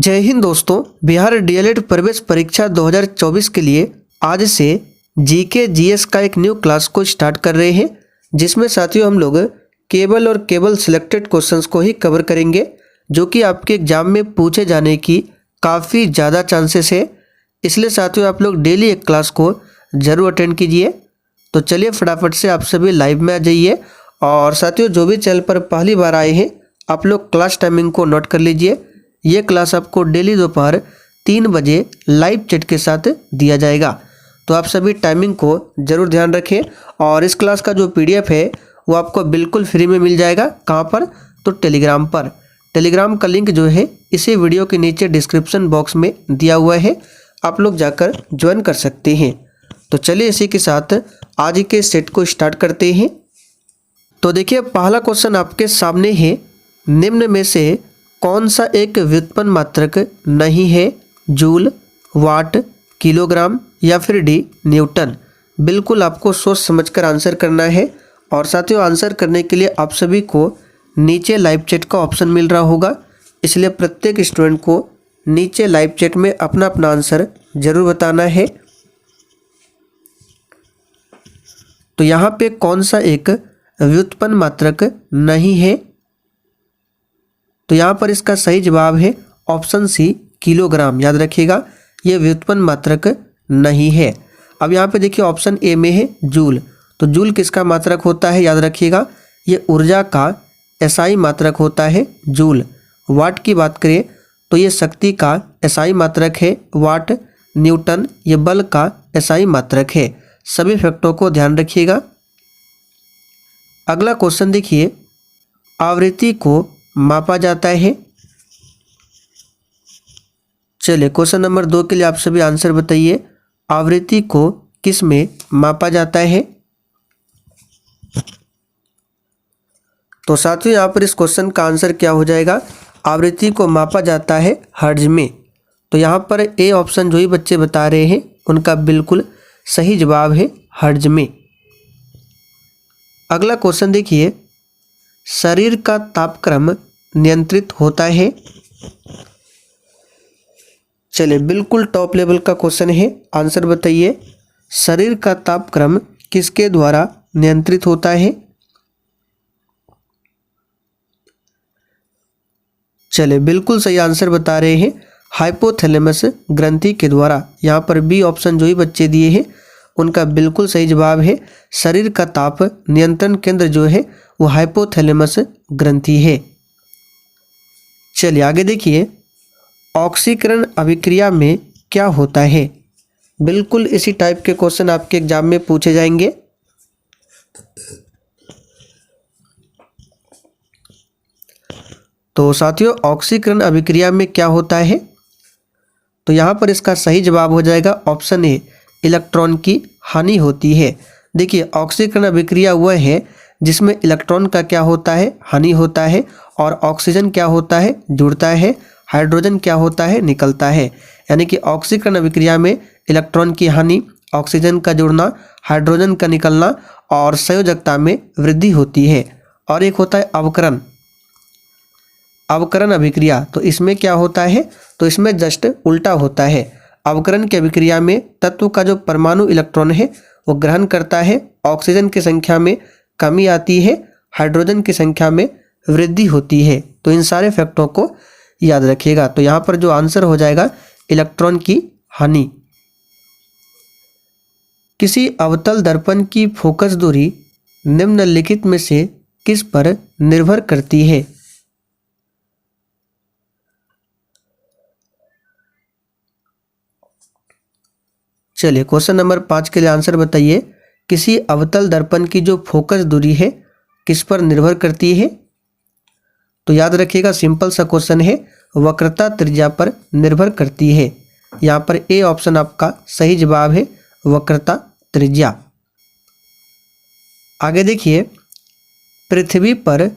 जय हिंद दोस्तों। बिहार डीएलएड प्रवेश परीक्षा 2024 के लिए आज से जीके जीएस का एक न्यू क्लास को स्टार्ट कर रहे हैं, जिसमें साथियों हम लोग केवल और केवल सिलेक्टेड क्वेश्चंस को ही कवर करेंगे, जो कि आपके एग्जाम में पूछे जाने की काफ़ी ज़्यादा चांसेस है। इसलिए साथियों आप लोग डेली एक क्लास को ज़रूर अटेंड कीजिए। तो चलिए फटाफट से आप सभी लाइव में आ जाइए। और साथियों जो भी चैनल पर पहली बार आए हैं, आप लोग क्लास टाइमिंग को नोट कर लीजिए। ये क्लास आपको डेली दोपहर 3 बजे लाइव चैट के साथ दिया जाएगा, तो आप सभी टाइमिंग को ज़रूर ध्यान रखें। और इस क्लास का जो पीडीएफ है वो आपको बिल्कुल फ्री में मिल जाएगा। कहाँ पर? तो टेलीग्राम पर। टेलीग्राम का लिंक जो है इसी वीडियो के नीचे डिस्क्रिप्शन बॉक्स में दिया हुआ है, आप लोग जाकर ज्वाइन कर सकते हैं। तो चलिए इसी के साथ आज के सेट को स्टार्ट करते हैं। तो देखिए पहला क्वेश्चन आपके सामने है, निम्न में से कौन सा एक व्युत्पन्न मात्रक नहीं है? जूल, वाट, किलोग्राम या फिर डी न्यूटन। बिल्कुल आपको सोच समझकर आंसर करना है। और साथियों आंसर करने के लिए आप सभी को नीचे लाइव चैट का ऑप्शन मिल रहा होगा, इसलिए प्रत्येक स्टूडेंट को नीचे लाइव चैट में अपना अपना आंसर जरूर बताना है। तो यहाँ पे कौन सा एक व्युत्पन्न मात्रक नहीं है? तो यहाँ पर इसका सही जवाब है ऑप्शन सी, किलोग्राम। याद रखिएगा ये व्युत्पन्न मात्रक नहीं है। अब यहाँ पे देखिए ऑप्शन ए में है जूल। तो जूल किसका मात्रक होता है? याद रखिएगा ये ऊर्जा का एसआई मात्रक होता है जूल। वाट की बात करें तो ये शक्ति का एसआई मात्रक है वाट। न्यूटन ये बल का एसआई मात्रक है। सभी फैक्टों को ध्यान रखिएगा। अगला क्वेश्चन देखिए, आवृत्ति को मापा जाता है। चलिए क्वेश्चन नंबर 2 के लिए आप सभी आंसर बताइए, आवृत्ति को किस में मापा जाता है? तो साथियों यहाँ पर इस क्वेश्चन का आंसर क्या हो जाएगा? आवृत्ति को मापा जाता है हर्ट्ज में। तो यहाँ पर ए ऑप्शन जो ही बच्चे बता रहे हैं उनका बिल्कुल सही जवाब है हर्ट्ज में। अगला क्वेश्चन देखिए, शरीर का तापक्रम नियंत्रित होता है। चलिए बिल्कुल टॉप लेवल का क्वेश्चन है, आंसर बताइए। शरीर का तापक्रम किसके द्वारा नियंत्रित होता है? चलिए बिल्कुल सही आंसर बता रहे हैं, हाइपोथैलेमस ग्रंथि के द्वारा। यहाँ पर बी ऑप्शन जो ही बच्चे दिए हैं उनका बिल्कुल सही जवाब है। शरीर का ताप नियंत्रण केंद्र जो है वो हाइपोथैलेमस ग्रंथि है। चलिए आगे देखिए, ऑक्सीकरण अभिक्रिया में क्या होता है? बिल्कुल इसी टाइप के क्वेश्चन आपके एग्जाम में पूछे जाएंगे। तो साथियों ऑक्सीकरण अभिक्रिया में क्या होता है? तो यहाँ पर इसका सही जवाब हो जाएगा ऑप्शन ए, इलेक्ट्रॉन की हानि होती है। देखिए ऑक्सीकरण अभिक्रिया वह है जिसमें इलेक्ट्रॉन का क्या होता है? हानि होता है। और ऑक्सीजन क्या होता है? जुड़ता है। हाइड्रोजन क्या होता है? निकलता है। यानी कि ऑक्सीकरण अभिक्रिया में इलेक्ट्रॉन की हानि, ऑक्सीजन का जुड़ना, हाइड्रोजन का निकलना और संयोजकता में वृद्धि होती है। और एक होता है अवकरण, अवकरण अभिक्रिया। तो इसमें क्या होता है? तो इसमें जस्ट उल्टा होता है। अवकरण की अभिक्रिया में तत्व का जो परमाणु इलेक्ट्रॉन है वो ग्रहण करता है, ऑक्सीजन की संख्या में कमी आती है, हाइड्रोजन की संख्या में वृद्धि होती है। तो इन सारे फैक्टों को याद रखिएगा। तो यहाँ पर जो आंसर हो जाएगा इलेक्ट्रॉन की हानि। किसी अवतल दर्पण की फोकस दूरी निम्नलिखित में से किस पर निर्भर करती है? चलिए क्वेश्चन नंबर 5 के लिए आंसर बताइए, किसी अवतल दर्पण की जो फोकस दूरी है किस पर निर्भर करती है? तो याद रखिएगा सिंपल सा क्वेश्चन है, वक्रता त्रिज्या पर निर्भर करती है। यहाँ पर ए ऑप्शन आपका सही जवाब है, वक्रता त्रिज्या। आगे देखिए, पृथ्वी पर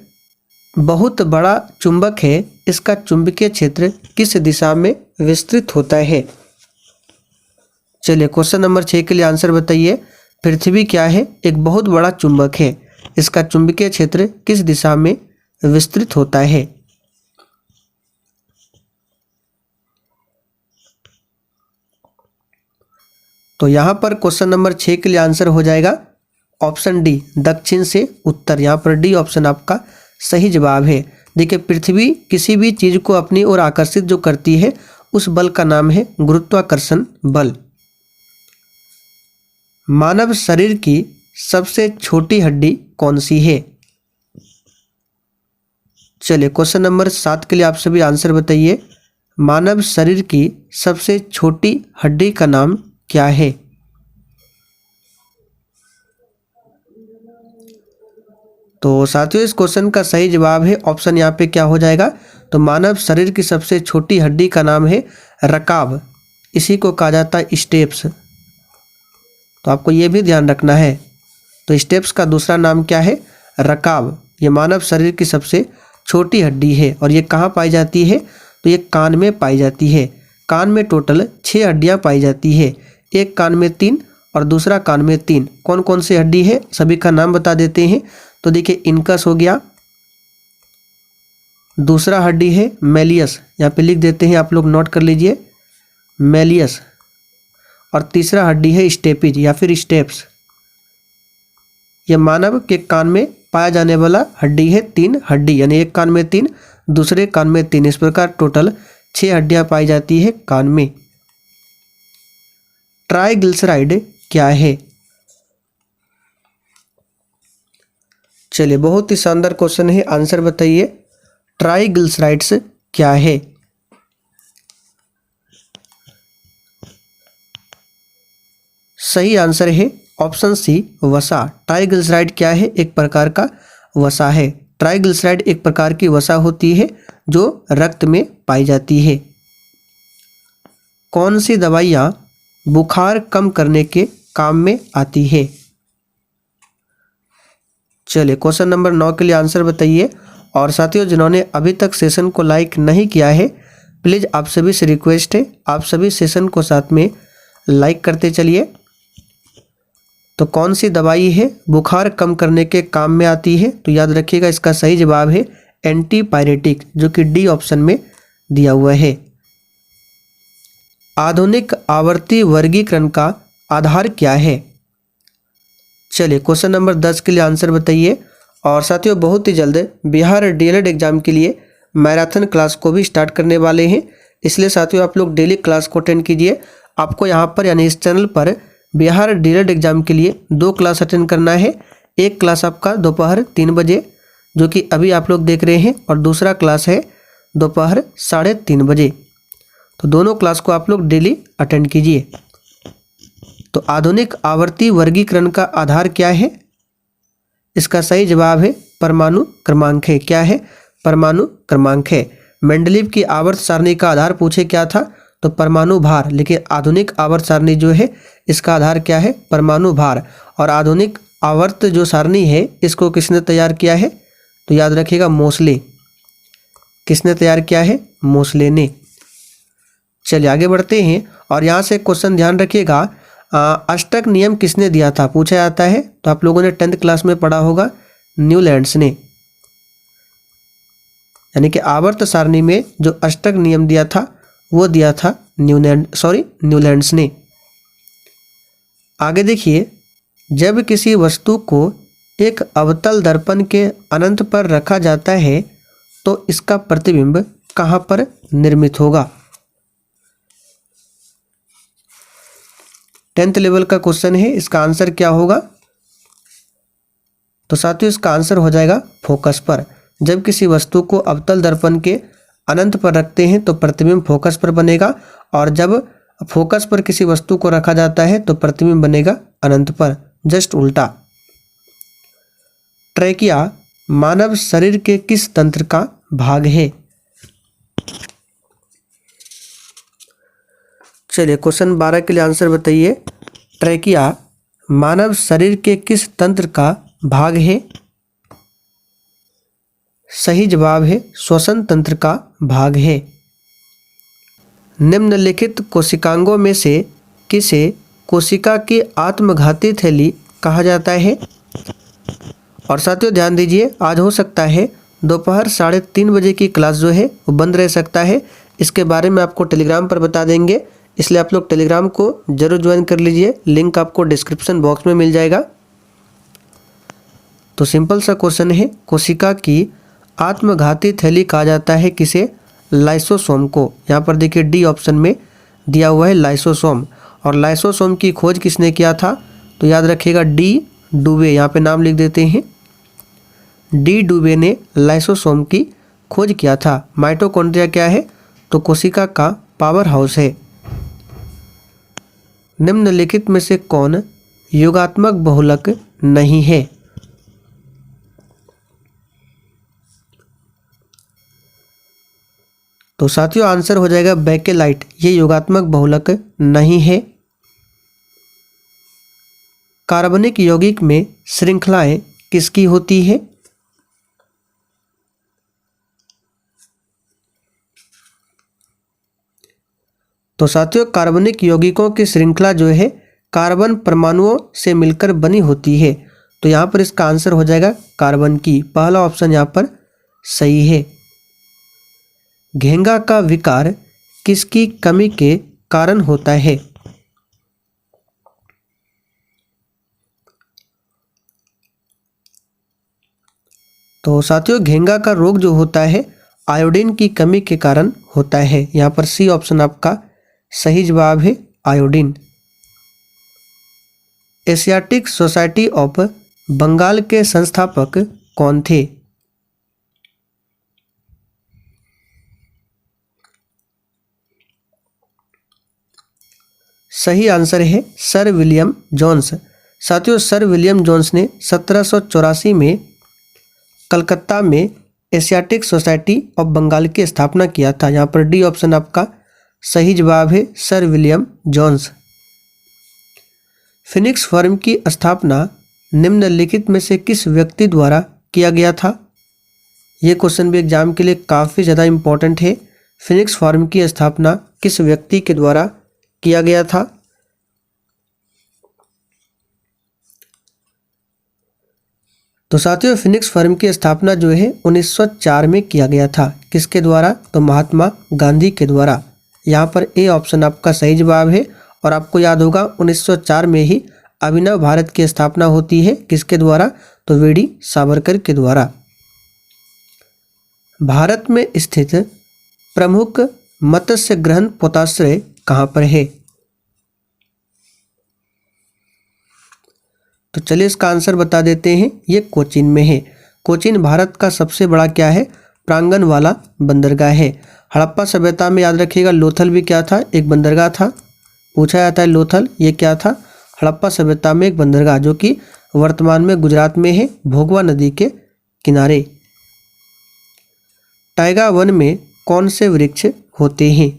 बहुत बड़ा चुंबक है, इसका चुंबकीय क्षेत्र किस दिशा में विस्तृत होता है? चलिए क्वेश्चन नंबर 6 के लिए आंसर बताइए, पृथ्वी क्या है? एक बहुत बड़ा चुंबक है, इसका चुंबकीय क्षेत्र किस दिशा में विस्तृत होता है? तो यहाँ पर क्वेश्चन नंबर 6 के लिए आंसर हो जाएगा ऑप्शन डी, दक्षिण से उत्तर। यहाँ पर डी ऑप्शन आपका सही जवाब है। देखिए, पृथ्वी किसी भी चीज़ को अपनी ओर आकर्षित जो करती है उस बल का नाम है गुरुत्वाकर्षण बल। मानव शरीर की सबसे छोटी हड्डी कौन सी है? चलिए, क्वेश्चन नंबर 7 के लिए आप सभी आंसर बताइए। मानव शरीर की सबसे छोटी हड्डी का नाम क्या है? तो साथियों, इस क्वेश्चन का सही जवाब है ऑप्शन यहाँ पे क्या हो जाएगा, तो मानव शरीर की सबसे छोटी हड्डी का नाम है रकाब। इसी को कहा जाता है स्टेप्स। तो आपको ये भी ध्यान रखना है। तो स्टेप्स का दूसरा नाम क्या है? रकाब। ये मानव शरीर की सबसे छोटी हड्डी है और ये कहाँ पाई जाती है? तो ये कान में पाई जाती है। कान में टोटल 6 हड्डियाँ पाई जाती है। एक कान में 3 और दूसरा कान में 3। कौन कौन सी हड्डी है सभी का नाम बता देते हैं। तो देखिए, इनकस हो गया, दूसरा हड्डी है मेलियस, यहाँ पे लिख देते हैं, आप लोग नोट कर लीजिए, मेलियस। और तीसरा हड्डी है स्टेपिज या फिर स्टेप्स। यह मानव के कान में पाया जाने वाला हड्डी है 3 हड्डी, यानी एक कान में 3, दूसरे कान में 3। इस प्रकार टोटल 6 हड्डियां पाई जाती है कान में। ट्राइग्लिसराइड क्या है? चलिए, बहुत ही शानदार क्वेश्चन है, आंसर बताइए। ट्राइग्लिसराइड्स क्या है? सही आंसर है ऑप्शन सी, वसा। ट्राइग्लिसराइड क्या है? एक प्रकार का वसा है। ट्राइग्लिसराइड एक प्रकार की वसा होती है जो रक्त में पाई जाती है। कौन सी दवाइयाँ बुखार कम करने के काम में आती है? चलिए, क्वेश्चन नंबर 9 के लिए आंसर बताइए। और साथियों, जिन्होंने अभी तक सेशन को लाइक नहीं किया है, प्लीज़ आप सभी से रिक्वेस्ट है, आप सभी सेशन को साथ में लाइक करते चलिए। तो कौन सी दवाई है बुखार कम करने के काम में आती है? तो याद रखिएगा, इसका सही जवाब है एंटीपायरेटिक, जो कि डी ऑप्शन में दिया हुआ है। आधुनिक आवर्ती वर्गीकरण का आधार क्या है? चलिए, क्वेश्चन नंबर 10 के लिए आंसर बताइए। और साथियों, बहुत ही जल्द बिहार डीएलएड एग्जाम के लिए मैराथन क्लास को भी स्टार्ट करने वाले हैं, इसलिए साथियों आप लोग डेली क्लास को अटेंड कीजिए। आपको यहाँ पर यानी इस चैनल पर बिहार डीएलएड एग्जाम के लिए 2 क्लास अटेंड करना है। एक क्लास आपका दोपहर 3 बजे, जो कि अभी आप लोग देख रहे हैं, और दूसरा क्लास है दोपहर 3:30 बजे। तो दोनों क्लास को आप लोग डेली अटेंड कीजिए। तो आधुनिक आवर्ती वर्गीकरण का आधार क्या है? इसका सही जवाब है परमाणु क्रमांक है। क्या है? परमाणु क्रमांक है। मेंडलीव की आवर्त सारणी का आधार पूछे क्या था? तो परमाणु भार। लेकिन आधुनिक आवर्त सारणी जो है इसका आधार क्या है? परमाणु भार। और आधुनिक आवर्त जो सारणी है इसको किसने तैयार किया है? तो याद रखिएगा, मोसले। किसने तैयार किया है? मोसले ने। चलिए आगे बढ़ते हैं। और यहाँ से क्वेश्चन ध्यान रखिएगा, अष्टक नियम किसने दिया था पूछा जाता है। तो आप लोगों ने 10th क्लास में पढ़ा होगा, न्यूलैंड्स ने। यानी कि आवर्त सारणी में जो अष्टक नियम दिया था वो दिया था न्यूलैंड्स ने। आगे देखिए, जब किसी वस्तु को एक अवतल दर्पण के अनंत पर रखा जाता है तो इसका प्रतिबिंब कहाँ पर निर्मित होगा? 10th लेवल का क्वेश्चन है, इसका आंसर क्या होगा? तो साथियों इसका आंसर हो जाएगा फोकस पर। जब किसी वस्तु को अवतल दर्पण के अनंत पर रखते हैं तो प्रतिबिंब फोकस पर बनेगा, और जब फोकस पर किसी वस्तु को रखा जाता है तो प्रतिबिंब बनेगा अनंत पर, जस्ट उल्टा। ट्रैकिया मानव शरीर के किस तंत्र का भाग है? चलिए क्वेश्चन 12 के लिए आंसर बताइए। ट्रैकिया मानव शरीर के किस तंत्र का भाग है? सही जवाब है श्वसन तंत्र का भाग है। निम्नलिखित कोशिकांगों में से किसे कोशिका की आत्मघाती थैली कहा जाता है? और साथियों ध्यान दीजिए, आज हो सकता है दोपहर 3:30 बजे की क्लास जो है वो बंद रह सकता है। इसके बारे में आपको टेलीग्राम पर बता देंगे। इसलिए आप लोग टेलीग्राम को जरूर ज्वाइन कर लीजिए, लिंक आपको डिस्क्रिप्शन बॉक्स में मिल जाएगा। तो सिंपल सा क्वेश्चन है, कोशिका की आत्मघाती थैली कहा जाता है किसे? लाइसोसोम को। यहाँ पर देखिए डी ऑप्शन में दिया हुआ है लाइसोसोम। और लाइसोसोम की खोज किसने किया था? तो याद रखिएगा डी डुबे, यहाँ पे नाम लिख देते हैं। डी डुबे ने लाइसोसोम की खोज किया था। माइटोकॉन्ड्रिया क्या है? तो कोशिका का पावर हाउस है। निम्नलिखित में से कौन योगात्मक बहुलक नहीं है? तो साथियों आंसर हो जाएगा बेकेलाइट, ये योगात्मक बहुलक नहीं है। कार्बनिक यौगिक में श्रृंखलाएं किसकी होती है? तो साथियों कार्बनिक यौगिकों की श्रृंखला जो है कार्बन परमाणुओं से मिलकर बनी होती है। तो यहाँ पर इसका आंसर हो जाएगा कार्बन की। पहला ऑप्शन यहाँ पर सही है। घेंगा का विकार किसकी कमी के कारण होता है? तो साथियों घेंगा का रोग जो होता है आयोडीन की कमी के कारण होता है। यहाँ पर सी ऑप्शन आपका सही जवाब है, iodine. Asiatic Society of Bengal के संस्थापक कौन थे? सही आंसर है सर विलियम जोन्स। साथियों सर विलियम जोन्स ने 1784 में कलकत्ता में एशियाटिक सोसाइटी ऑफ बंगाल की स्थापना किया था। यहाँ पर डी ऑप्शन आपका सही जवाब है, sir William Jones. Phoenix firm की स्थापना निम्नलिखित में से किस व्यक्ति द्वारा किया गया था? ये क्वेश्चन भी एग्जाम के लिए काफ़ी ज़्यादा इम्पोर्टेंट है। फिनिक्स फर्म की स्थापना किस व्यक्ति के द्वारा किया गया था? तो साथियों फिनिक्स फर्म की स्थापना जो है 1904 में किया गया था। किसके द्वारा? तो महात्मा गांधी के द्वारा। यहाँ पर ए ऑप्शन आपका सही जवाब है। और आपको याद होगा 1904 में ही अभिनव भारत की स्थापना होती है। किसके द्वारा? तो वीडी सावरकर के द्वारा। भारत में स्थित प्रमुख मत्स्य ग्रहण पोताश्रय कहाँ पर है? तो चलिए इसका आंसर बता देते हैं। ये कोचीन में है। कोचीन भारत का सबसे बड़ा क्या है? प्रांगण वाला बंदरगाह है। हड़प्पा सभ्यता में याद रखिएगा लोथल भी क्या था? एक बंदरगाह था। पूछा जाता है लोथल ये क्या था? हड़प्पा सभ्यता में एक बंदरगाह जो कि वर्तमान में गुजरात में है, भोगवा नदी के किनारे। टाइगा वन में कौन से वृक्ष होते हैं?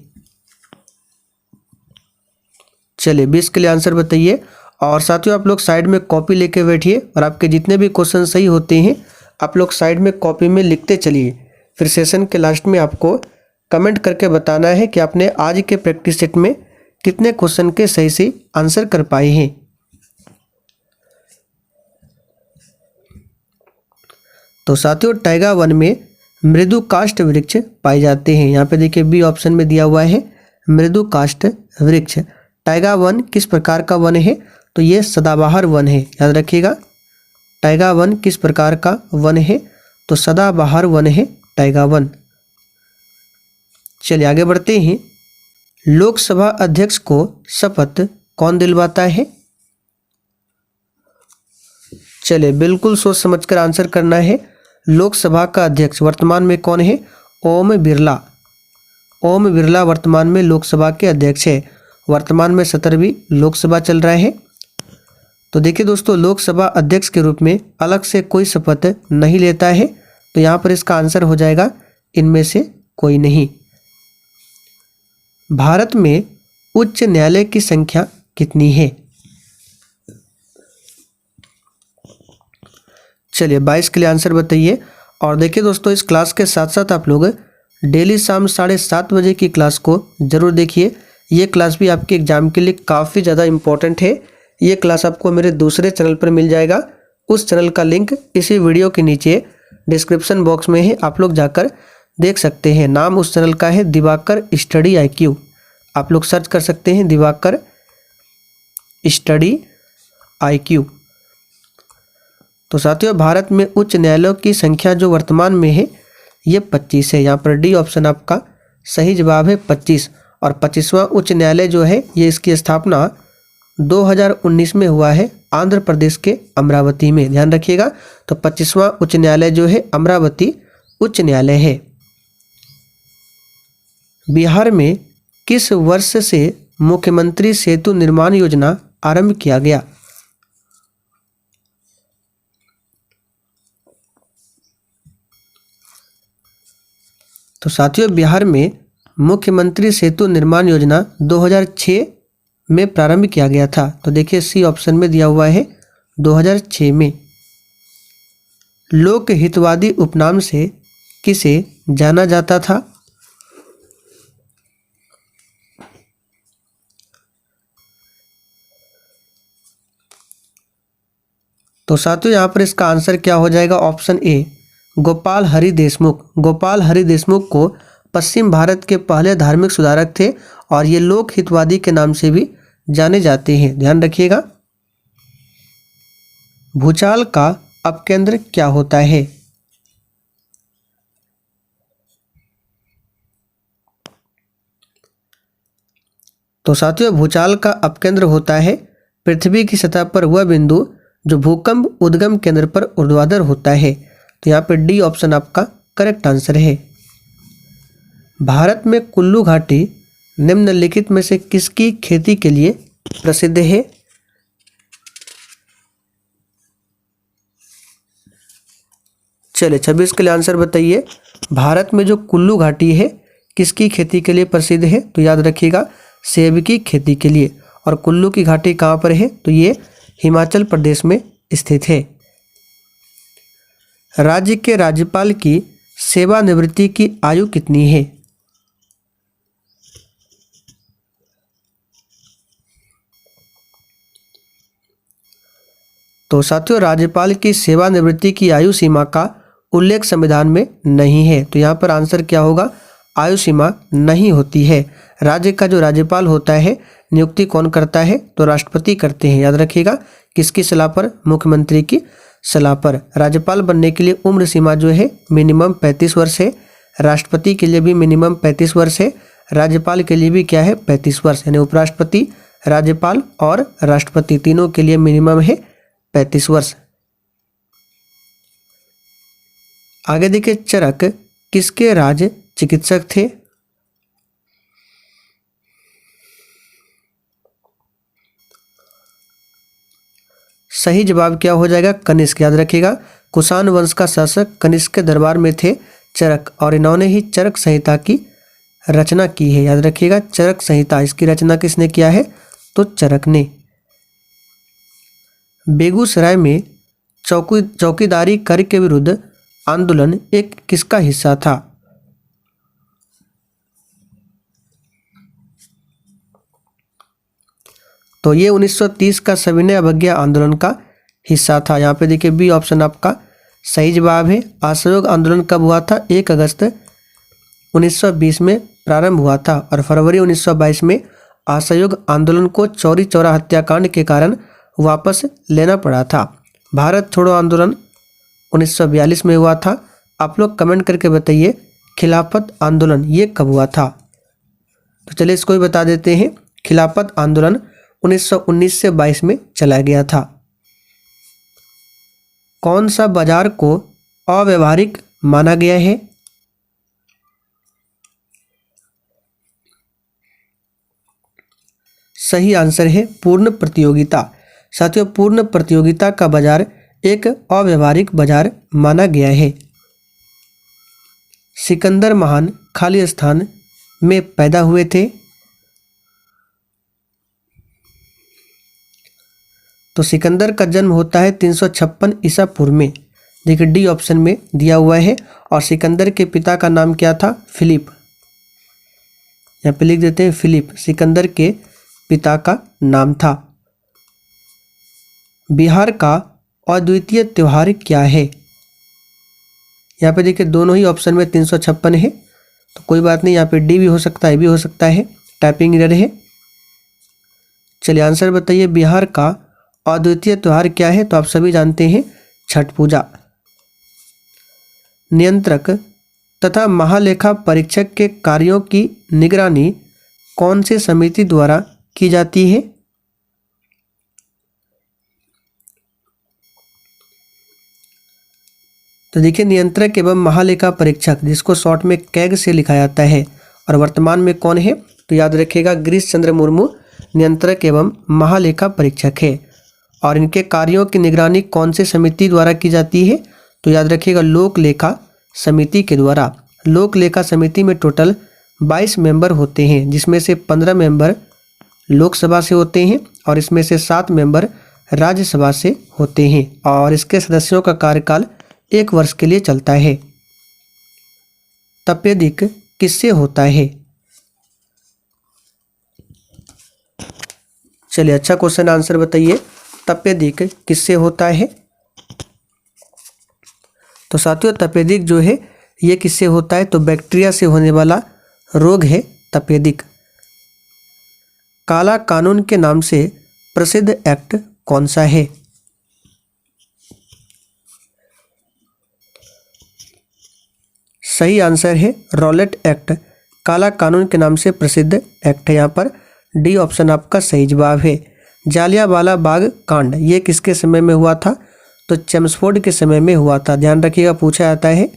चलिए 20 के लिए आंसर बताइए। और साथियों आप लोग साइड में कॉपी लेके बैठिए और आपके जितने भी क्वेश्चन सही होते हैं आप लोग साइड में कॉपी में लिखते चलिए। फिर सेशन के लास्ट में आपको कमेंट करके बताना है कि आपने आज के प्रैक्टिस सेट में कितने क्वेश्चन के सही से आंसर कर पाए हैं। तो साथियों टाइगा वन में मृदु काष्ठ वृक्ष पाए जाते हैं। यहाँ पे देखिए बी ऑप्शन में दिया हुआ है मृदु काष्ठ वृक्ष। टाइगा वन किस प्रकार का वन है? तो ये सदाबहार वन है। याद रखिएगा टाइगा वन किस प्रकार का वन है? तो सदाबहार वन है टाइगा वन। चलिए आगे बढ़ते हैं। लोकसभा अध्यक्ष को शपथ कौन दिलवाता है? चलिए बिल्कुल सोच समझकर आंसर करना है। लोकसभा का अध्यक्ष वर्तमान में कौन है? ओम बिरला। ओम बिरला वर्तमान में लोकसभा के अध्यक्ष है। वर्तमान में 17वीं लोकसभा चल रहा है। तो देखिए दोस्तों लोकसभा अध्यक्ष के रूप में अलग से कोई शपथ नहीं लेता है। तो यहाँ पर इसका आंसर हो जाएगा इनमें से कोई नहीं। भारत में उच्च न्यायालय की संख्या कितनी है? चलिए 22 के लिए आंसर बताइए। और देखिए दोस्तों इस क्लास के साथ साथ आप लोग डेली शाम 7:30 बजे की क्लास को ज़रूर देखिए। ये क्लास भी आपके एग्जाम के लिए काफ़ी ज़्यादा इम्पोर्टेंट है। ये क्लास आपको मेरे दूसरे चैनल पर मिल जाएगा। उस चैनल का लिंक इसी वीडियो के नीचे डिस्क्रिप्शन बॉक्स में है, आप लोग जाकर देख सकते हैं। नाम उस चैनल का है दिवाकर स्टडी IQ। आप लोग सर्च कर सकते हैं दिवाकर स्टडी IQ। तो साथियों भारत में उच्च न्यायालयों की संख्या जो वर्तमान में है ये 25 है। यहाँ पर डी ऑप्शन आपका सही जवाब है 25। और 25वां उच्च न्यायालय जो है ये इसकी स्थापना 2019 में हुआ है आंध्र प्रदेश के अमरावती में, ध्यान रखिएगा। तो 25वां उच्च न्यायालय जो है अमरावती उच्च न्यायालय है। बिहार में किस वर्ष से मुख्यमंत्री सेतु निर्माण योजना आरंभ किया गया? तो साथियों बिहार में मुख्यमंत्री सेतु निर्माण योजना 2006 में प्रारंभ किया गया था। तो देखिए सी ऑप्शन में दिया हुआ है 2006 में। लोक हितवादी उपनाम से किसे जाना जाता था? तो साथियों यहाँ पर इसका आंसर क्या हो जाएगा? Option A Gopal Hari Deshmukh. गोपाल हरि देशमुख को पश्चिम भारत के पहले धार्मिक सुधारक थे और ये लोक हितवादी के नाम से भी जाने जाते हैं, ध्यान रखिएगा। भूचाल का अपकेंद्र क्या होता है? तो साथियों भूचाल का अपकेंद्र होता है पृथ्वी की सतह पर वह बिंदु जो भूकंप उद्गम केंद्र पर ऊर्ध्वाधर होता है। तो यहाँ पे डी ऑप्शन आपका करेक्ट आंसर है। भारत में कुल्लू घाटी निम्नलिखित में से किसकी खेती के लिए प्रसिद्ध है? चलिए 26 के लिए आंसर बताइए। भारत में जो कुल्लू घाटी है किसकी खेती के लिए प्रसिद्ध है? तो याद रखिएगा सेब की खेती के लिए। और कुल्लू की घाटी कहाँ पर है? तो ये हिमाचल प्रदेश में स्थित है। राज्य के राज्यपाल की सेवानिवृत्ति की आयु कितनी है? तो साथियों राज्यपाल की सेवानिवृत्ति की आयु सीमा का उल्लेख संविधान में नहीं है। तो यहाँ पर आंसर क्या होगा? आयु सीमा नहीं होती है। राज्य का जो राज्यपाल होता है नियुक्ति कौन करता है? तो राष्ट्रपति करते हैं, याद रखिएगा। किसकी सलाह पर? मुख्यमंत्री की सलाह पर। राज्यपाल बनने के लिए उम्र सीमा जो है मिनिमम 35 वर्ष है। राष्ट्रपति के लिए भी मिनिमम 35 वर्ष है। राज्यपाल के लिए भी क्या है? 35 वर्ष। यानी उपराष्ट्रपति, राज्यपाल और राष्ट्रपति तीनों के लिए मिनिमम है 35 वर्ष। आगे देखिए चरक किसके राज्य चिकित्सक थे? सही जवाब क्या हो जाएगा? कनिष्क, याद रखिएगा। कुषाण वंश का शासक कनिष्क के दरबार में थे चरक और इन्होंने ही चरक संहिता की रचना की है, याद रखिएगा। चरक संहिता इसकी रचना किसने किया है? तो चरक ने। बेगूसराय में चौकीदारी कर के विरुद्ध आंदोलन एक किसका हिस्सा था? तो ये 1930 का सविनय अवज्ञा आंदोलन का हिस्सा था। यहाँ पे देखिए बी ऑप्शन आपका सही जवाब है। असहयोग आंदोलन कब हुआ था? 1 अगस्त 1920 में प्रारंभ हुआ था और फरवरी 1922 में असहयोग आंदोलन को चौरी चौरा हत्याकांड के कारण वापस लेना पड़ा था। भारत छोड़ो आंदोलन 1942 में हुआ था। आप लोग कमेंट करके बताइए खिलाफत आंदोलन ये कब हुआ था? तो चलिए इसको भी बता देते हैं। खिलाफत आंदोलन 1919 से 22 में चला गया था। कौन सा बाजार को अव्यावहारिक माना गया है? सही आंसर है पूर्ण प्रतियोगिता। साथियों पूर्ण प्रतियोगिता का बाजार एक अव्यावहारिक बाजार माना गया है। सिकंदर महान खालिस्तान में पैदा हुए थे। तो सिकंदर का जन्म होता है 356 ईसा पूर्व में। देखिए डी ऑप्शन में दिया हुआ है। और सिकंदर के पिता का नाम क्या था? फिलिप। यहाँ पे लिख देते हैं फिलिप, सिकंदर के पिता का नाम था। बिहार का अद्वितीय त्योहार क्या है? यहाँ पे देखिए दोनों ही ऑप्शन में 356 है, तो कोई बात नहीं, यहाँ पे डी भी हो सकता है, भी हो सकता है। टाइपिंग एरर है। चलिए आंसर बताइए, बिहार का अद्वितीय त्यौहार क्या है? तो आप सभी जानते हैं छठ पूजा। नियंत्रक तथा महालेखा परीक्षक के कार्यों की निगरानी कौन सी समिति द्वारा की जाती है? तो देखिए, नियंत्रक एवं महालेखा परीक्षक, जिसको शॉर्ट में कैग से लिखा जाता है, और वर्तमान में कौन है? तो याद रखिएगा, गिरीश चंद्र मुर्मू नियंत्रक एवं महालेखा परीक्षक है। और इनके कार्यों की निगरानी कौन से समिति द्वारा की जाती है? तो याद रखिएगा, लोक लेखा समिति के द्वारा। लोक लेखा समिति में टोटल 22 मेंबर होते हैं, जिसमें से 15 मेंबर लोकसभा से होते हैं और इसमें से 7 मेंबर राज्यसभा से होते हैं, और इसके सदस्यों का कार्यकाल 1 वर्ष के लिए चलता है। तपेदिक किससे होता है? चलिए अच्छा क्वेश्चन, आंसर बताइए, तपेदिक किससे होता है? तो साथियों, तपेदिक जो है ये किससे होता है? तो बैक्टीरिया से होने वाला रोग है तपेदिक। काला कानून के नाम से प्रसिद्ध एक्ट कौन सा है? सही आंसर है रॉलेट एक्ट, काला कानून के नाम से प्रसिद्ध एक्ट है। यहाँ पर डी ऑप्शन आपका सही जवाब है। जालियांवाला बाग कांड ये किसके समय में हुआ था? तो चेम्सफोर्ड के समय में हुआ था। ध्यान रखिएगा, पूछा जाता है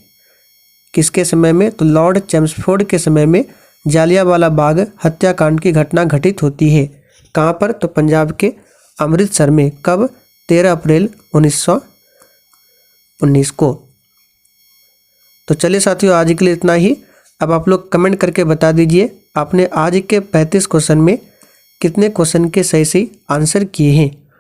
किसके समय में? तो लॉर्ड चेम्सफोर्ड के समय में जालियांवाला बाग हत्याकांड की घटना घटित होती है। कहाँ पर? तो पंजाब के अमृतसर में। कब? 13 अप्रैल 1919 को। तो चलिए साथियों, आज के लिए इतना ही। अब आप लोग कमेंट करके बता दीजिए आपने आज के 35 क्वेश्चन में कितने क्वेश्चन के सही आंसर किए हैं।